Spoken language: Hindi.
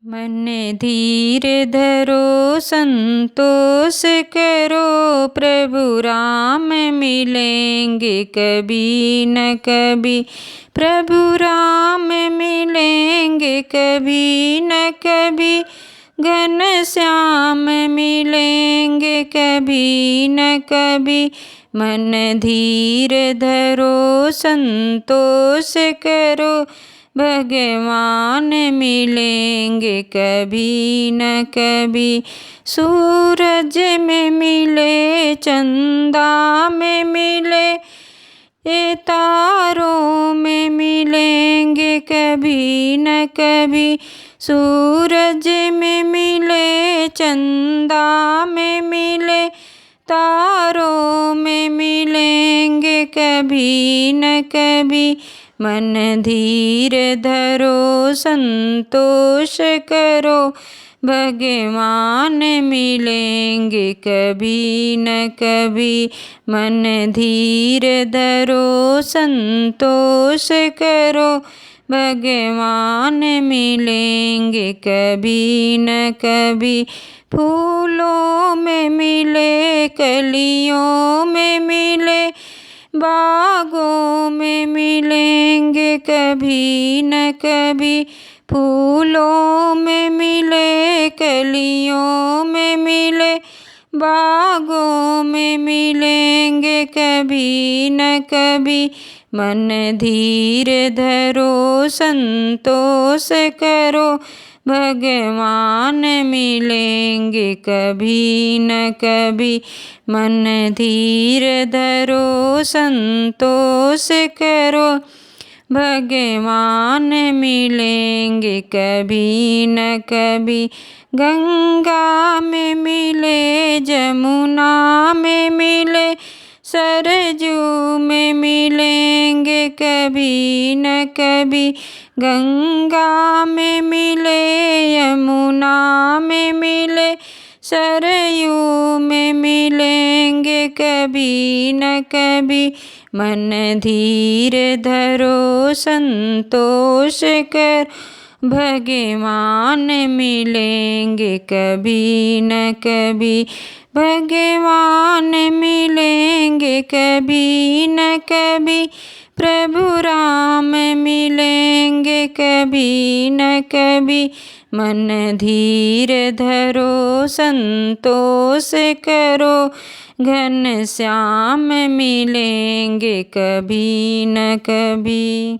मन धीर धरो संतोष करो, प्रभु राम मिलेंगे कभी न कभी। प्रभु राम मिलेंगे कभी न कभी। घन श्याम मिलेंगे कभी न कभी। मन धीर धरो संतोष करो, भगवान मिलेंगे कभी न कभी। सूरज में मिले, चंदा में मिले, ये तारों में मिलेंगे कभी न कभी। सूरज में मिले, चंदा में मिले, तारों में मिलेंगे कभी न कभी। मन धीर धरो संतोष करो, भगवान मिलेंगे कभी न कभी। मन धीर धरो संतोष करो, भगवान मिलेंगे कभी न कभी। फूलों में मिले, कलियों में मिले, बागों में मिलेंगे कभी न कभी। फूलों में मिले, कलियों में मिले, बागों में मिलेंगे कभी न कभी। मन धीर धरो संतोष करो, भगवान मिलेंगे कभी न कभी। मन धीर धरो संतोष करो, भगवान मिलेंगे कभी न कभी। गंगा में मिले, जमुना में मिले, सरजू में मिलेंगे कभी न कभी। गंगा में मिले, यमुना में मिले, सरयू में मिलेंगे कभी न कभी। मन धीर धरो संतोष कर, भगवान मिलेंगे कभी न कभी। भगवान मिलेंगे कभी न कभी। प्रभु राम मिलेंगे कभी न कभी। मन धीर धरो संतोष करो, घन श्याम मिलेंगे कभी न कभी।